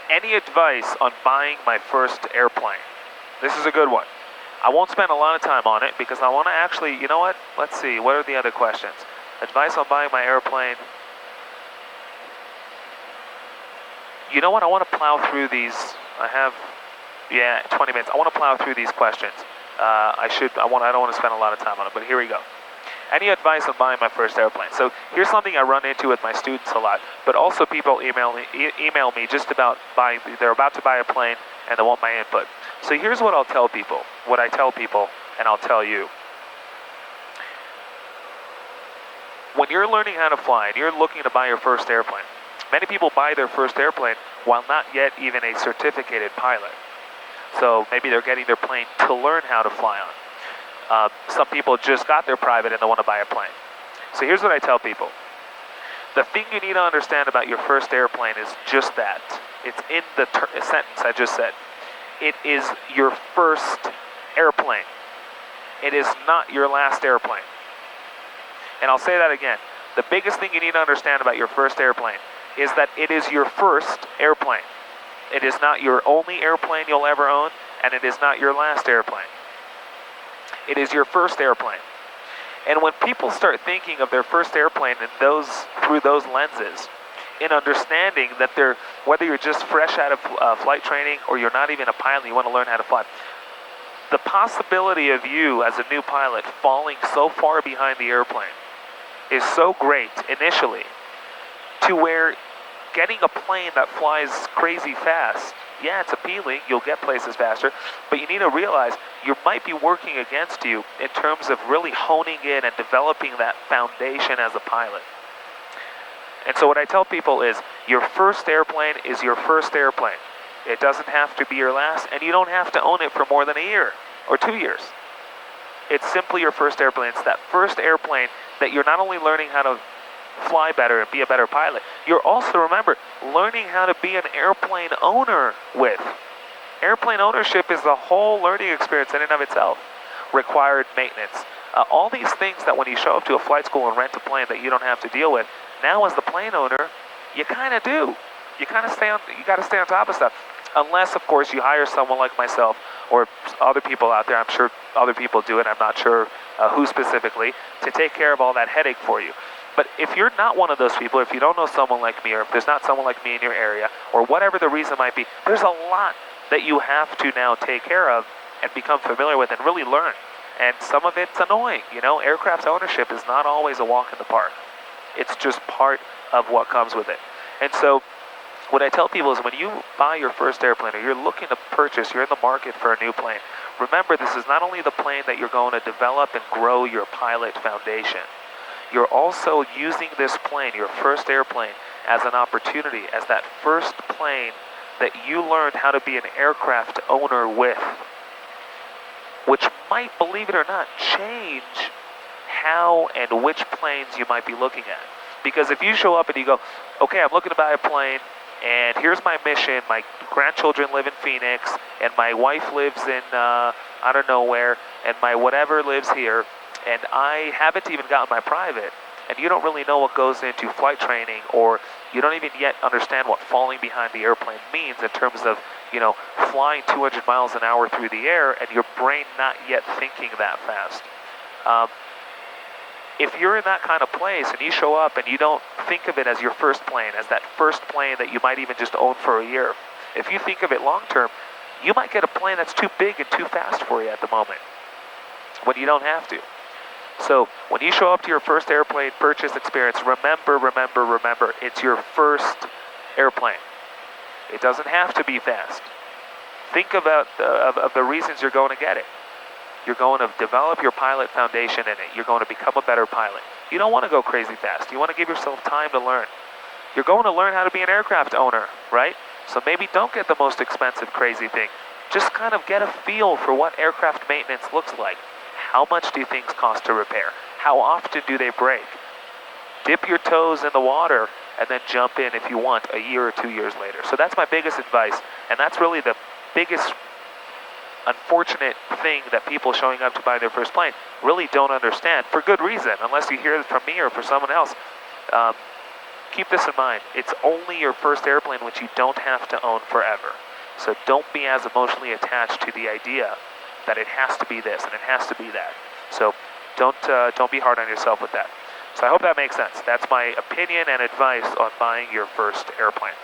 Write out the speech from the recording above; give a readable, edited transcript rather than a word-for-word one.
Any advice on buying my first airplane? This is a good one. I won't spend a lot of time on it because I want to actually, you know what? Let's see, what are the other questions? Advice on buying my airplane. You know what? I want to plow through these. I have, 20 minutes. I want to plow through these questions. I don't want to spend a lot of time on it, but here we go. Any advice on buying my first airplane? So here's something I run into with my students a lot, but also people email me just about buying. They're about to buy a plane and they want my input. So here's what I'll tell people. What I tell people, and I'll tell you. When you're learning how to fly and you're looking to buy your first airplane, many people buy their first airplane while not yet even a certificated pilot. So maybe they're getting their plane to learn how to fly on. Some people just got their private and they want to buy a plane. So here's what I tell people. The thing you need to understand about your first airplane is just that. It's in the sentence I just said. It is your first airplane. It is not your last airplane. And I'll say that again. The biggest thing you need to understand about your first airplane is that it is your first airplane. It is not your only airplane you'll ever own, and it is not your last airplane. It is your first airplane. And when people start thinking of their first airplane through those lenses, in understanding that whether you're just fresh out of flight training or you're not even a pilot and you want to learn how to fly, the possibility of you as a new pilot falling so far behind the airplane is so great initially to where getting a plane that flies crazy fast, yeah, it's appealing, you'll get places faster, but you need to realize you might be working against you in terms of really honing in and developing that foundation as a pilot. And so what I tell people is your first airplane is your first airplane. It doesn't have to be your last, and you don't have to own it for more than a year or 2 years. It's simply your first airplane. It's that first airplane that you're not only learning how to fly better and be a better pilot, you're also, remember, learning how to be an airplane owner with. Airplane ownership is the whole learning experience in and of itself. Required maintenance. All these things that when you show up to a flight school and rent a plane that you don't have to deal with, now as the plane owner, you kind of do. You got to stay on top of stuff. Unless, of course, you hire someone like myself or other people out there. I'm sure other people do it. I'm not sure who specifically, to take care of all that headache for you. But if you're not one of those people, if you don't know someone like me, or if there's not someone like me in your area, or whatever the reason might be, there's a lot that you have to now take care of and become familiar with and really learn. And some of it's annoying. Aircraft ownership is not always a walk in the park. It's just part of what comes with it. And so what I tell people is when you buy your first airplane or you're looking to purchase, you're in the market for a new plane, remember this is not only the plane that you're going to develop and grow your pilot foundation. You're also using this plane, your first airplane, as an opportunity, as that first plane that you learned how to be an aircraft owner with, which might, believe it or not, change how and which planes you might be looking at. Because if you show up and you go, okay, I'm looking to buy a plane, and here's my mission, my grandchildren live in Phoenix, and my wife lives in, I don't know where, and my whatever lives here, and I haven't even gotten my private, and you don't really know what goes into flight training, or you don't even yet understand what falling behind the airplane means in terms of, flying 200 miles an hour through the air, and your brain not yet thinking that fast. If you're in that kind of place and you show up and you don't think of it as your first plane, as that first plane that you might even just own for a year, if you think of it long term, you might get a plane that's too big and too fast for you at the moment, when you don't have to. So when you show up to your first airplane purchase experience, remember, it's your first airplane. It doesn't have to be fast. Think about the reasons you're going to get it. You're going to develop your pilot foundation in it. You're going to become a better pilot. You don't want to go crazy fast. You want to give yourself time to learn. You're going to learn how to be an aircraft owner, right? So maybe don't get the most expensive crazy thing. Just kind of get a feel for what aircraft maintenance looks like. How much do things cost to repair? How often do they break? Dip your toes in the water and then jump in if you want a year or 2 years later. So that's my biggest advice, and that's really the biggest unfortunate thing that people showing up to buy their first plane really don't understand, for good reason, unless you hear it from me or from someone else. keep this in mind. It's only your first airplane which you don't have to own forever. So don't be as emotionally attached to the idea that it has to be this and it has to be that. So don't be hard on yourself with that. So I hope that makes sense. That's my opinion and advice on buying your first airplane.